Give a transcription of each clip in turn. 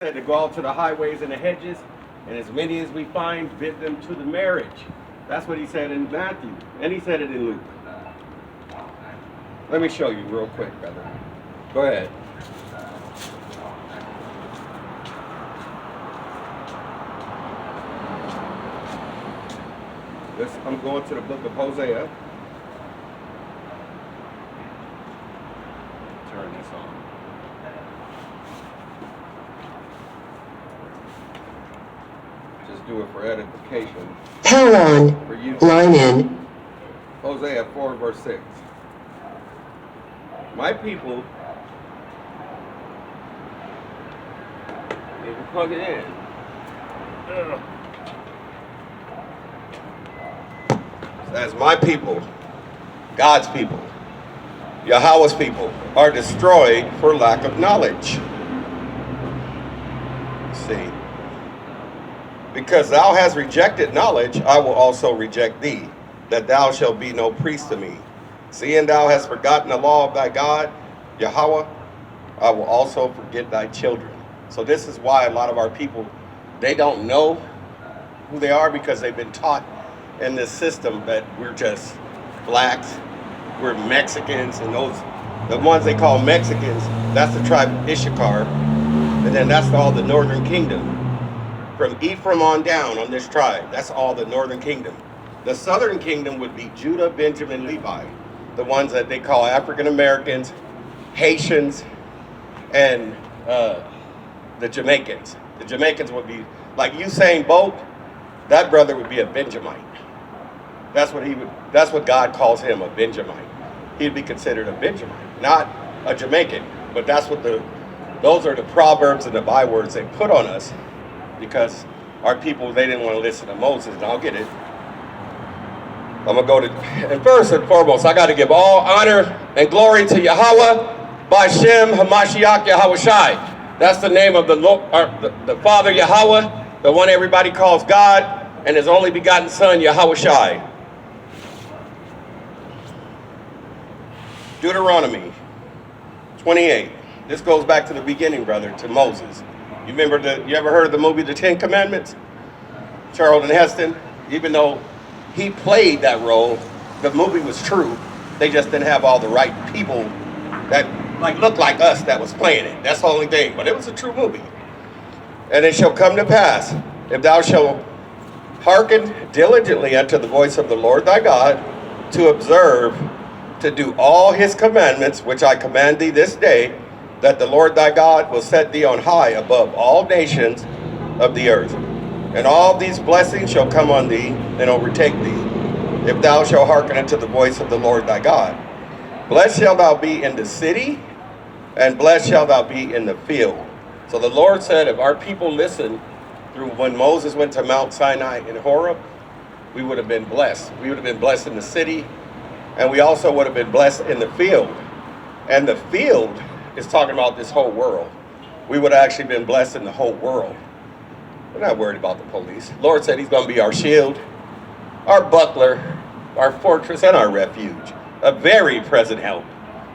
said to go out to the highways and the hedges, and as many as we find, bid them to the marriage. That's what he said in Matthew, and he said it in Luke. Let me show you real quick, brother. Go ahead. I'm going to the book of Hosea. Turn this on. Just do it for edification. Power on. For you. Line in. Hosea 4 verse 6. My people, need to plug it in. As my people, God's people, Yahawah's people, are destroyed for lack of knowledge. See, because thou hast rejected knowledge, I will also reject thee, that thou shalt be no priest to me. Seeing thou hast forgotten the law of thy God, Yahawah, I will also forget thy children. So this is why a lot of our people, they don't know who they are, because they've been taught in this system that we're just blacks, we're Mexicans, and those, the ones they call Mexicans, that's the tribe of Issachar, and then that's all the northern kingdom. From Ephraim on down on this tribe, that's all the northern kingdom. The southern kingdom would be Judah, Benjamin, Levi, the ones that they call African Americans, Haitians, and the Jamaicans. The Jamaicans would be, like Usain Bolt, that brother would be a Benjamite. That's what God calls him, a Benjamite. He'd be considered a Benjamite, not a Jamaican. But that's what those are the proverbs and the bywords they put on us, because our people, they didn't want to listen to Moses, and I'll get it. I'm going to go to, and first and foremost, I got to give all honor and glory to Yahawah, B'Shem Hamashiach Yahweh Shai. That's the name of the Father Yahawah, the one everybody calls God, and his only begotten Son, Yahweh Shai. Deuteronomy 28. This goes back to the beginning, brother, to Moses. You ever heard of the movie The Ten Commandments? Charlton Heston, even though he played that role, the movie was true. They just didn't have all the right people that looked like us that was playing it. That's the only thing, but it was a true movie. And it shall come to pass, if thou shalt hearken diligently unto the voice of the Lord thy God, to observe, to do all his commandments, which I command thee this day, that the Lord thy God will set thee on high above all nations of the earth. And all these blessings shall come on thee and overtake thee, if thou shalt hearken unto the voice of the Lord thy God. Blessed shalt thou be in the city, and blessed shalt thou be in the field. So the Lord said, if our people listen through when Moses went to Mount Sinai in Horeb, we would have been blessed. We would have been blessed in the city, and we also would have been blessed in the field. And the field is talking about this whole world. We would have actually been blessed in the whole world. We're not worried about the police. Lord said he's going to be our shield, our buckler, our fortress, and our refuge. A very present help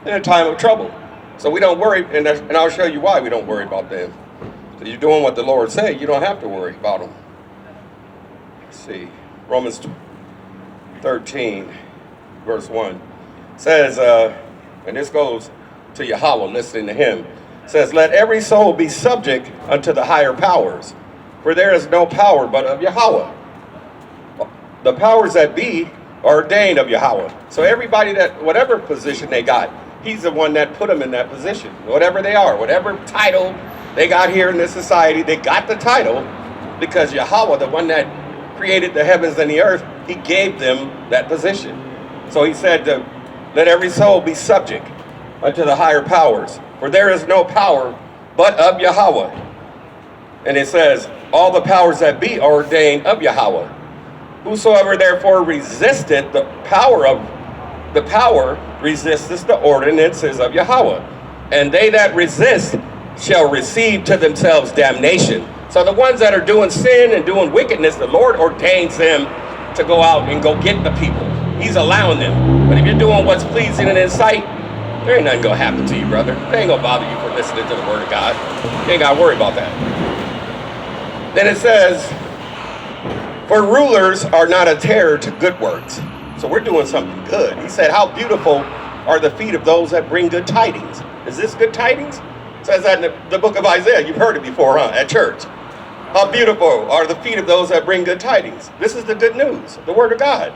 in a time of trouble. So we don't worry, and I'll show you why we don't worry about them. So you're doing what the Lord said, you don't have to worry about them. Let's see, Romans 13, verse 1 says, and this goes to Yahawah, listening to him, says, let every soul be subject unto the higher powers, for there is no power but of Yahawah. The powers that be are ordained of Yahawah. So everybody that, whatever position they got, he's the one that put them in that position. Whatever they are, whatever title they got here in this society, they got the title because Yahawah, the one that created the heavens and the earth, he gave them that position. So he said, let every soul be subject unto the higher powers, for there is no power but of Yahawah. And it says, all the powers that be are ordained of Yahawah. Whosoever therefore resisteth the power resisteth the ordinances of Yahawah. And they that resist shall receive to themselves damnation. So the ones that are doing sin and doing wickedness, the Lord ordains them to go out and go get the people. He's allowing them. But if you're doing what's pleasing in his sight, there ain't nothing gonna happen to you, brother. They ain't gonna bother you for listening to the word of God. You ain't gotta worry about that. Then it says, for rulers are not a terror to good works. So we're doing something good. He said, how beautiful are the feet of those that bring good tidings. Is this good tidings? It says that in the book of Isaiah. You've heard it before, huh? At church. How beautiful are the feet of those that bring good tidings. This is the good news, the word of God.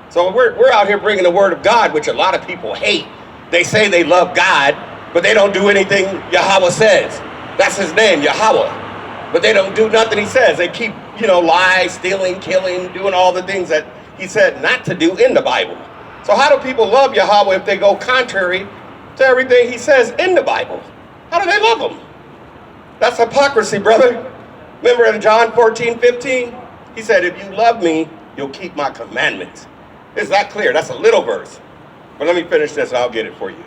So we're out here bringing the word of God, which a lot of people hate. They say they love God, but they don't do anything Yahawah says. That's his name, Yahawah. But they don't do nothing he says. They keep, lying, stealing, killing, doing all the things that he said not to do in the Bible. So how do people love Yahawah if they go contrary to everything he says in the Bible? How do they love him? That's hypocrisy, brother. Remember in John 14:15? He said, if you love me, you'll keep my commandments. Is that clear? That's a little verse. But let me finish this and I'll get it for you.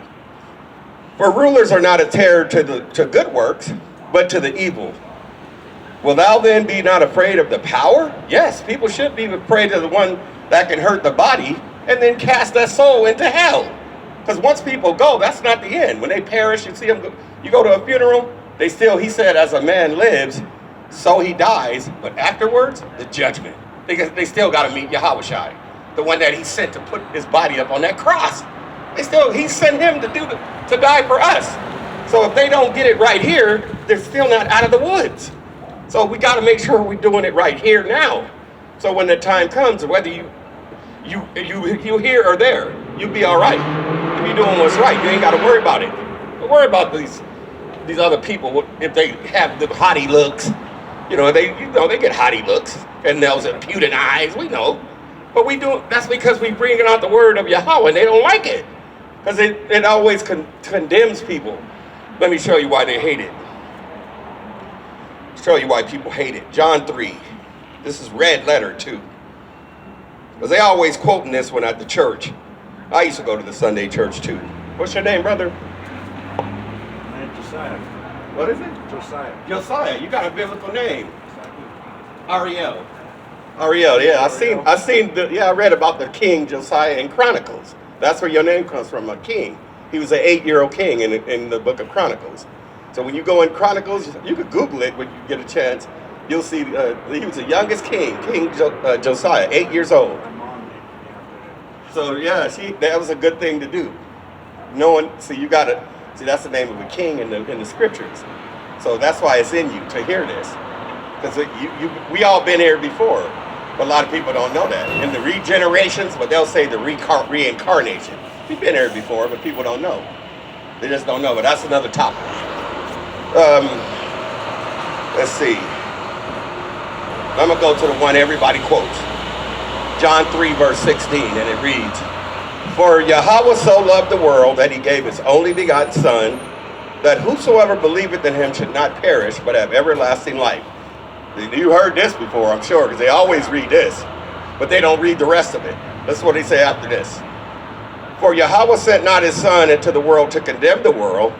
For rulers are not a terror to good works, but to the evil. Will thou then be not afraid of the power? Yes, people should be afraid of the one that can hurt the body and then cast that soul into hell. Because once people go, that's not the end. When they perish, you see them go, you go to a funeral, he said, as a man lives, so he dies. But afterwards, the judgment. They still got to meet Yahawah, the one that he sent to put his body up on that cross. He sent him to die for us. So if they don't get it right here, they're still not out of the woods. So we got to make sure we're doing it right here now. So when the time comes, whether you here or there, you'll be all right. If you're doing what's right, you ain't got to worry about it. Don't worry about these other people if they have the haughty looks. They get haughty looks and those impudent eyes. We know, but that's because we bringing out the word of Yahawah and they don't like it because it always condemns people. Let me show you why they hate it. Show you why people hate it. John 3. This is red letter too. Because they always quoting this one at the church. I used to go to the Sunday church too. What's your name, brother? My name's Josiah. What is it? Josiah. Josiah. You got a biblical name. Ariel. Ariel. Yeah, I read about the king Josiah in Chronicles. That's where your name comes from, a king. He was an 8-year-old king in the book of Chronicles. So when you go in Chronicles, you could Google it when you get a chance. You'll see he was the youngest king, Josiah, 8 years old. So yeah, that was a good thing to do. That's the name of a king in the scriptures. So that's why it's in you to hear this, because we all been here before, but a lot of people don't know that. In the regenerations, but they'll say the reincarnation. We've been here before, but people don't know. They just don't know. But that's another topic. Let's see. I'm going to go to the one everybody quotes. John 3, verse 16, and it reads, for Yahawah so loved the world that he gave his only begotten Son, that whosoever believeth in him should not perish, but have everlasting life. You heard this before, I'm sure, because they always read this, but they don't read the rest of it. That's what he say after this. For Yahawah sent not his Son into the world to condemn the world,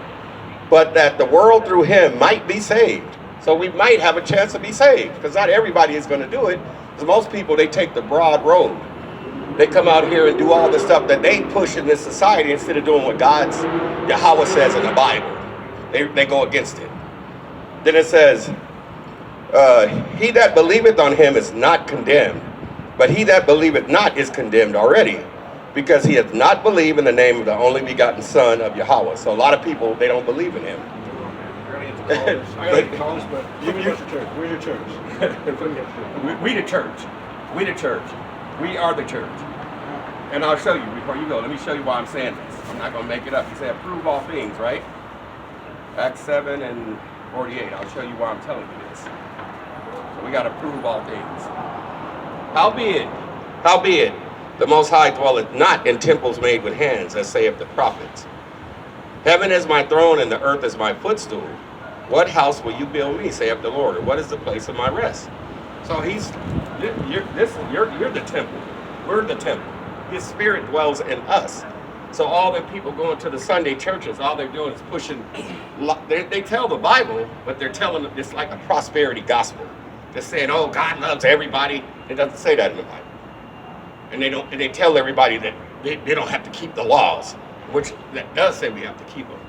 but that the world through him might be saved. So we might have a chance to be saved, because not everybody is going to do it. Because most people, they take the broad road. They come out here and do all the stuff that they push in this society instead of doing what Yahawah says in the Bible. They go against it. Then it says, he that believeth on him is not condemned, but he that believeth not is condemned already, because he hath not believed in the name of the only begotten Son of Yahawah. So a lot of people, they don't believe in him. I got college, but we're your church. We're your church. We the church. We the church. We are the church. And I'll show you before you go. Let me show you why I'm saying this. I'm not going to make it up. He said, prove all things, right? Acts 7 and 48. I'll show you why I'm telling you this. So we got to prove all things. Howbeit, the Most High dwelleth not in temples made with hands, as saith the prophets. Heaven is my throne and the earth is my footstool. What house will you build me, saith the Lord? Or what is the place of my rest? So you're the temple. We're the temple. His spirit dwells in us. So all the people going to the Sunday churches, all they're doing is pushing. They tell the Bible, but they're telling it's like a prosperity gospel. They're saying, "Oh, God loves everybody." It doesn't say that in the Bible. And they tell everybody that they don't have to keep the laws, which that does say we have to keep them.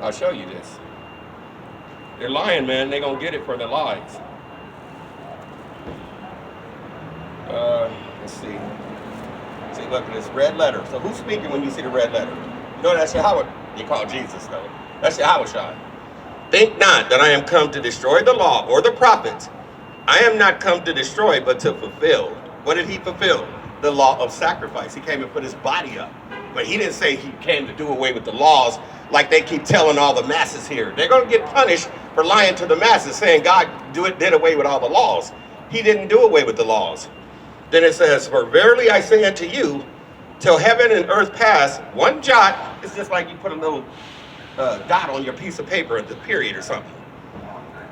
I'll show you this. They're lying, man. They're gonna get it for their lies. Let's see. See, look at this red letter. So who's speaking when you see the red letter? You know that's Yahawah. You call Jesus, though. That's Yahawah. Think not that I am come to destroy the law or the prophets. I am not come to destroy, but to fulfill. What did he fulfill? The law of sacrifice. He came and put his body up. But he didn't say he came to do away with the laws like they keep telling all the masses here. They're going to get punished for lying to the masses, saying God did away with all the laws. He didn't do away with the laws. Then it says, for verily I say unto you, till heaven and earth pass, one jot, it's just like you put a little dot on your piece of paper at the period or something.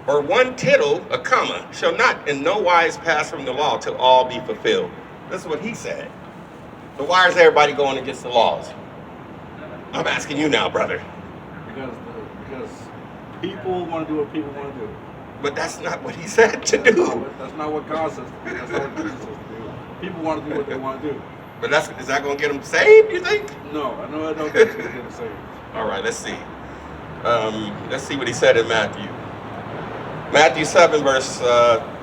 Or one tittle, a comma, shall not in no wise pass from the law till all be fulfilled. This is what he said. But why is everybody going against the laws? I'm asking you now, brother. Because people want to do what people want to do. But that's not what he said to do. That's not what God says to do. That's not what Jesus says to do. People want to do what they want to do. But is that going to get them saved, you think? No, I know I don't think it's going to get them saved. All right, let's see. Let's see what he said in Matthew. Matthew 7, verse,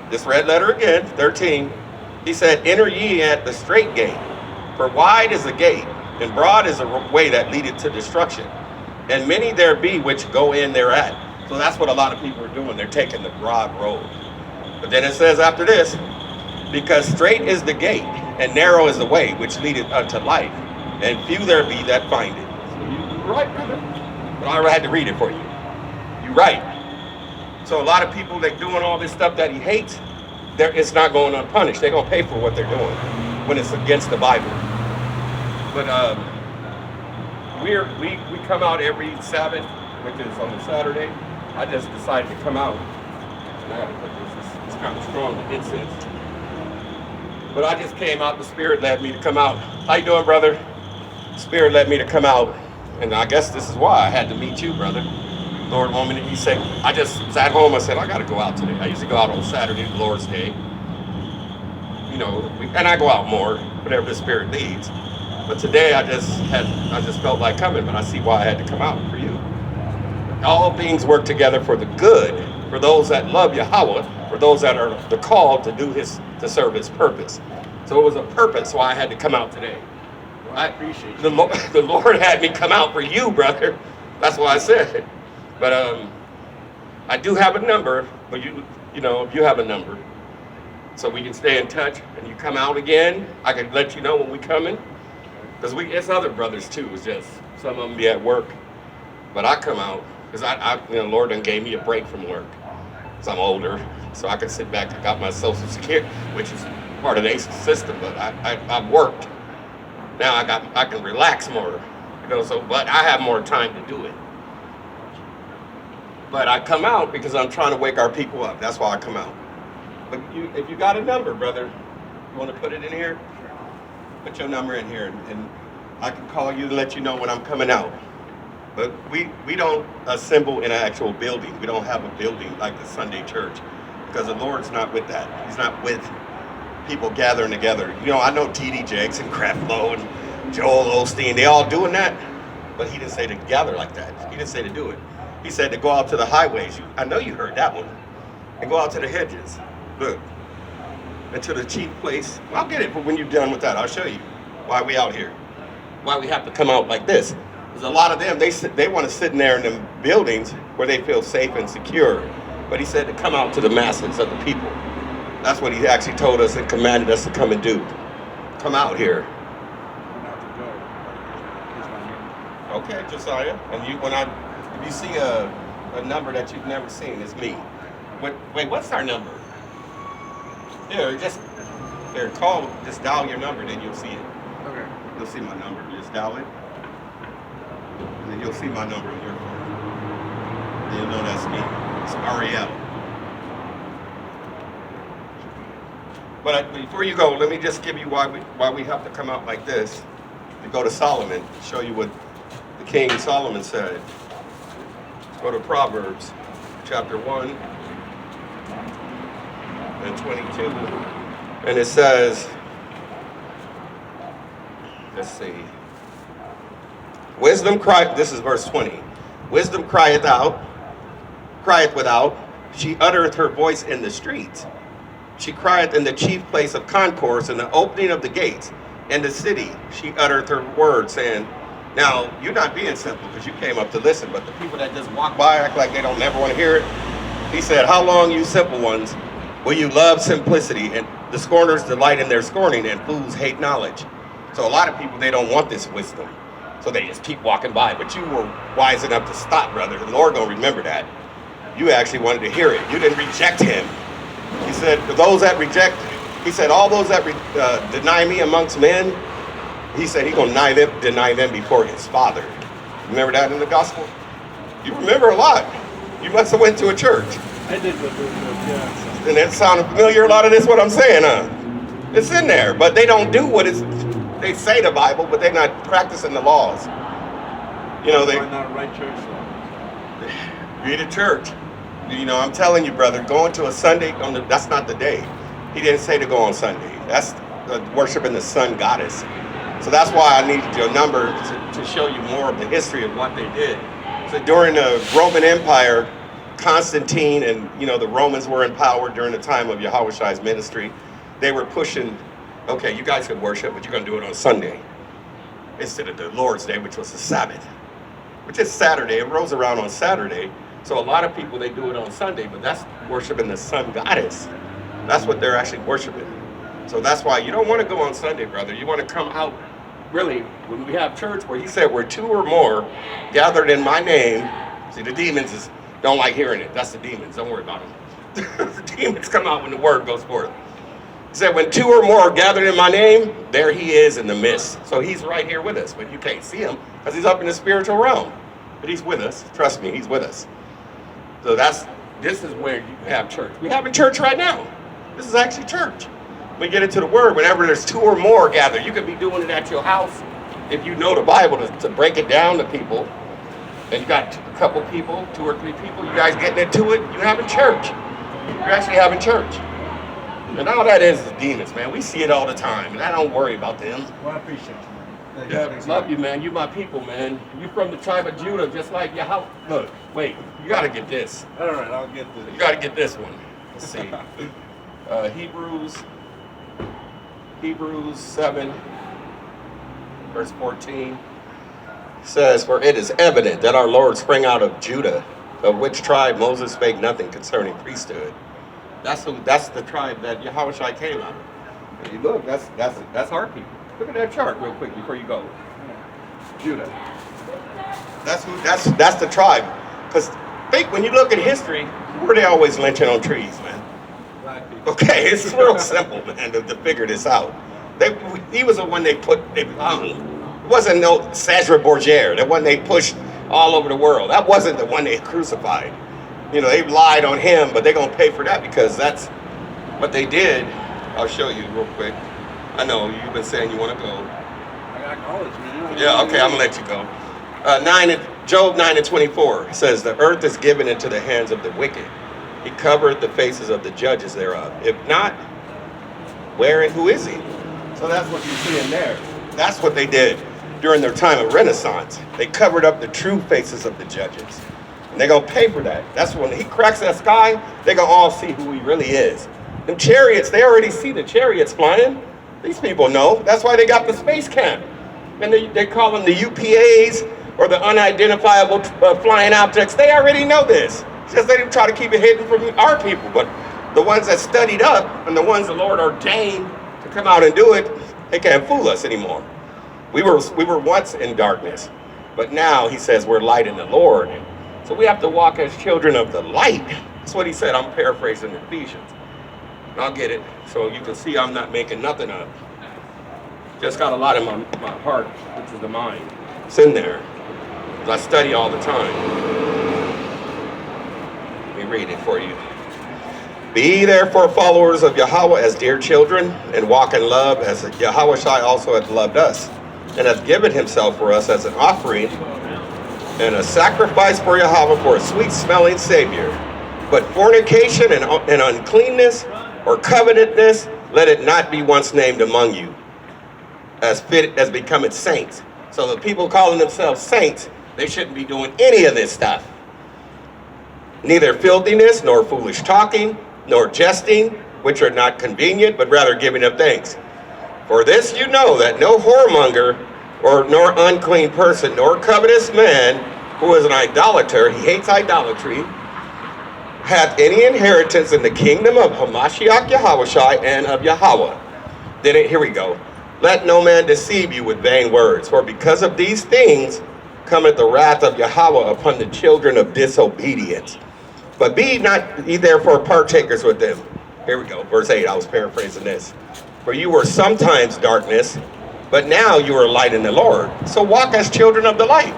this red letter again, 13. He said, enter ye at the straight gate, for wide is the gate, and broad is the way that leadeth to destruction. And many there be which go in thereat. So that's what a lot of people are doing. They're taking the broad road. But then it says after this, because straight is the gate, and narrow is the way which leadeth unto life, and few there be that find it. So you're right, brother. But I had to read it for you. You're right. So a lot of people that doing all this stuff that he hates, it's not going unpunished. They're going to pay for what they're doing when it's against the Bible. But we come out every Sabbath, which is on the Saturday. I just decided to come out. And I got to put this. It's kind of strong, the incense. But I just came out. The Spirit led me to come out. How you doing, brother? The Spirit led me to come out. And I guess this is why I had to meet you, brother. Lord wanted me to, he said, I just was at home. I said, I got to go out today. I usually go out on Saturday, the Lord's Day. You know, and I go out more, whatever the Spirit leads. But today I just felt like coming, but I see why I had to come out for you. All things work together for the good, for those that love Yahawah, for those that are the called to serve his purpose. So it was a purpose why I had to come out today. Well, I appreciate you. The Lord had me come out for you, brother. That's why I said. But I do have a number, but you know, if you have a number, so we can stay in touch. And you come out again, I can let you know when we coming. Because it's other brothers too. It's just some of them be at work, but I come out because Lord done gave me a break from work. Because I'm older, so I can sit back. I got my Social Security, which is part of the system, but I've worked. Now I can relax more, you know. So, but I have more time to do it. But I come out because I'm trying to wake our people up. That's why I come out. But if you got a number, brother, you want to put it in here? Put your number in here, and I can call you and let you know when I'm coming out. But we don't assemble in an actual building. We don't have a building like the Sunday church, because the Lord's not with that. He's not with people gathering together. You know, I know T.D. Jakes and Creflo and Joel Osteen, they all doing that, but he didn't say to gather like that. He didn't say to do it. He said to go out to the highways. I know you heard that one. And go out to the hedges. Look. And to the chief place. Well, I'll get it, but when you're done with that, I'll show you why we out here. Why we have to come out like this. Because a lot of them, they want to sit in there in them buildings where they feel safe and secure. But he said to come out to the masses of the people. That's what he actually told us and commanded us to come and do. Come out here. Okay, Josiah. And if you see a number that you've never seen, it's me. Wait, what's our number? Just dial your number, then you'll see it. Okay. You'll see my number. Just dial it. And then you'll see my number on your phone. Then you'll know that's me. It's Ariel. But before you go, let me just give you why we have to come out like this. To go to Solomon, show you what the King Solomon said. Let's go to Proverbs chapter 1 and 22. And it says, let's see. This is verse 20. Wisdom crieth without, she uttereth her voice in the streets. She cried in the chief place of concourse in the opening of the gates. In the city, she uttered her words, saying, now, you're not being simple because you came up to listen, but the people that just walk by, act like they don't never want to hear it. He said, how long, you simple ones, will you love simplicity? And the scorners delight in their scorning, and fools hate knowledge. So a lot of people, they don't want this wisdom. So they just keep walking by. But you were wise enough to stop, brother. The Lord gonna remember that. You actually wanted to hear it. You didn't reject him. He said, for those that reject, he said, all those that deny me amongst men, he said he's gonna deny them before his Father. Remember that in the gospel? You remember a lot. You must have went to a church. I did go to a church, yeah. And it sounded familiar, a lot of this, what I'm saying, huh? It's in there, but they don't do what they say the Bible, but they're not practicing the laws. You know, Why not a right church? Read a church. You know, I'm telling you, brother, going to a Sunday, that's not the day. He didn't say to go on Sunday. That's worshiping the sun goddess. So that's why I needed your number to show you more of the history of what they did. So during the Roman Empire, Constantine and, you know, the Romans were in power during the time of Yahawah's ministry. They were pushing, okay, you guys can worship, but you're going to do it on Sunday instead of the Lord's Day, which was the Sabbath, which is Saturday. It rolls around on Saturday. So a lot of people, they do it on Sunday, but that's worshiping the sun goddess. That's what they're actually worshiping. So that's why you don't want to go on Sunday, brother. You want to come out, really, when we have church where he said, where two or more gathered in my name. See, the demons don't like hearing it. That's the demons. Don't worry about them. The demons come out when the word goes forth. He said, when two or more are gathered in my name, there he is in the midst. So he's right here with us, but you can't see him because he's up in the spiritual realm. But he's with us. Trust me, he's with us. So this is where you have church. We have in church right now. This is actually church. We get into the word. Whenever there's two or more gathered, you could be doing it at your house if you know the Bible to break it down to people. And you got a couple people, 2 or 3 people, you guys getting into it, you having church. You're actually having church. And all that is demons, man. We see it all the time, and I don't worry about them. Well, I appreciate you, man. Yeah, love you, man. You my people, man. You from the tribe of Judah, just like Yahawah. Look, wait, you gotta get this. All right, I'll get this. You gotta get this one. Let's see. Hebrews 7, verse 14 says, for it is evident that our Lord sprang out of Judah, of which tribe Moses spake nothing concerning priesthood. That's the tribe that Yahawah came out of. And you look, that's our people. Look at that chart real quick before you go. Judah. That's the tribe. Because think when you look at history, where they always lynching on trees, man. Black people. Okay, it's real simple, man, to figure this out. He was the one they hung. It wasn't no Cesar Borgia, the one they pushed all over the world. That wasn't the one they crucified. You know, they lied on him, but they're going to pay for that because that's what they did. I'll show you real quick. I know, you've been saying you want to go. I got college, man. Yeah, okay, I'm going to let you go. Job 9:24 says, the earth is given into the hands of the wicked. He covered the faces of the judges thereof. If not, where and who is he? So that's what you see in there. That's what they did during their time of Renaissance. They covered up the true faces of the judges. And they're going to pay for that. That's when he cracks that sky, they're going to all see who he really is. Them chariots, they already see the chariots flying. These people know. That's why they got the space camp. And they call them the UPAs or the unidentifiable flying objects. They already know this. It's just they try to keep it hidden from our people. But the ones that studied up and the ones the Lord ordained to come out and do it, they can't fool us anymore. We were once in darkness, but now he says we're light in the Lord. So we have to walk as children of the light. That's what he said. I'm paraphrasing Ephesians. And I'll get it so you can see I'm not making nothing up. Just got a lot in my heart, which is the mind. It's in there. I study all the time. Let me read it for you. Be ye therefore followers of Yahawah as dear children, and walk in love as Yahawah also hath loved us, and hath given himself for us as an offering and a sacrifice for Yahawah for a sweet-smelling Savior. But fornication and uncleanness or covetousness, let it not be once named among you, as fit as becometh saints. So the people calling themselves saints, they shouldn't be doing any of this stuff. Neither filthiness, nor foolish talking, nor jesting, which are not convenient, but rather giving of thanks. For this you know, that no whoremonger, or nor unclean person, nor covetous man, who is an idolater, he hates idolatry, hath any inheritance in the kingdom of Hamashiach Yahawah and of Yahawah. Then here we go. Let no man deceive you with vain words, for because of these things cometh the wrath of Yahawah upon the children of disobedience. But be not ye therefore partakers with them. Here we go, verse 8, I was paraphrasing this. For you were sometimes darkness, but now you are light in the Lord. So walk as children of the light.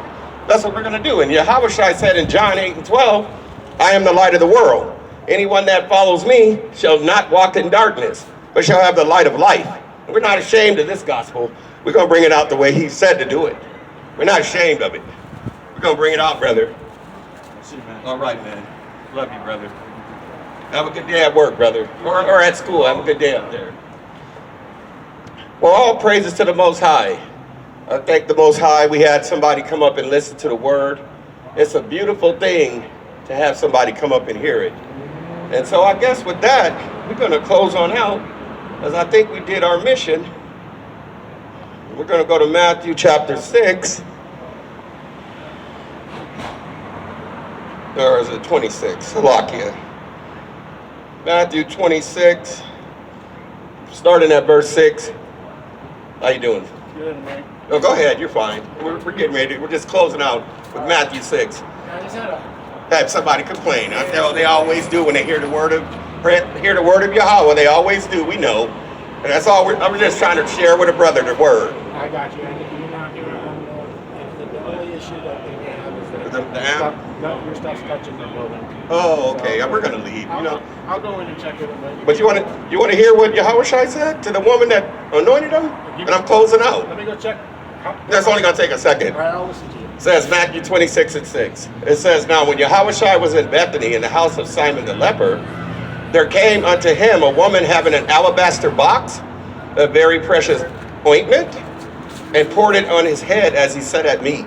That's what we're going to do. And Yahawah said in John 8:12, I am the light of the world. Anyone that follows me shall not walk in darkness, but shall have the light of life. And we're not ashamed of this gospel. We're going to bring it out the way he said to do it. We're not ashamed of it. We're going to bring it out, brother. See, man. All right, man. Love you, brother. Have a good day at work, brother. Or at school. Have a good day up there. Well, all praises to the Most High. I thank the Most High. We had somebody come up and listen to the word. It's a beautiful thing to have somebody come up and hear it. And so I guess with that, we're going to close on out, as I think we did our mission. We're going to go to Matthew chapter 6. Or is it 26? Salakia. Matthew 26, starting at verse 6. How you doing? Good, man. Oh, go ahead. You're fine. We're getting ready. We're just closing out with Matthew 6. I just had a Had somebody complain. They always do when they hear the word of Yahawah. They always do. We know. And that's all. I'm just trying to share with a brother the word. I got you. The only issue that they have is that The amp? your stuff's touching the building. Oh, okay. We're gonna leave. You know. I'll go in and check it. But you want to hear what Yahawah said to the woman that anointed him? And I'm closing out. Let me go check. That's only gonna take a second. All right, I'll listen to you. It says Matthew 26:6. It says, now when Yahawah was in Bethany in the house of Simon the leper, there came unto him a woman having an alabaster box, a very precious ointment, and poured it on his head as he sat at meat.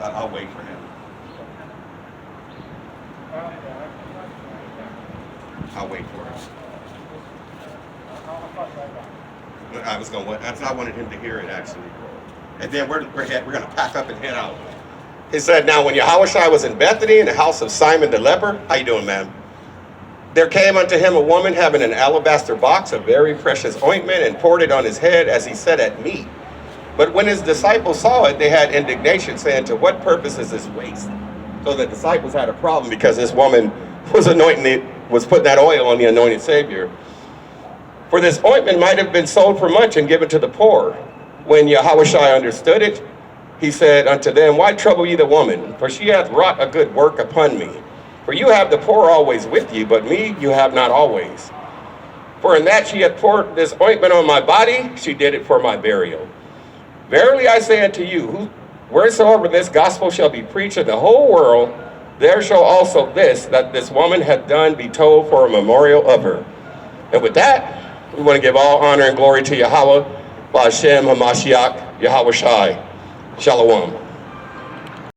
I'll wait for him. I'll wait for him. I wanted him to hear it actually. And then we're going to pack up and head out. He said, now when Yahawah was in Bethany in the house of Simon the leper, how you doing, ma'am? There came unto him a woman having an alabaster box of very precious ointment and poured it on his head as he sat at meat. But when his disciples saw it, they had indignation, saying, to what purpose is this waste? So the disciples had a problem because this woman was putting that oil on the anointed Savior. For this ointment might have been sold for much and given to the poor. When Yahawah understood it, he said unto them, why trouble ye the woman? For she hath wrought a good work upon me. For you have the poor always with you, but me you have not always. For in that she hath poured this ointment on my body, she did it for my burial. Verily I say unto you, wheresoever this gospel shall be preached in the whole world, there shall also this, that this woman hath done, be told for a memorial of her. And with that, we want to give all honor and glory to Yahawah, Ba'Shem HaMashiach, Yahawah Shai. Shalom.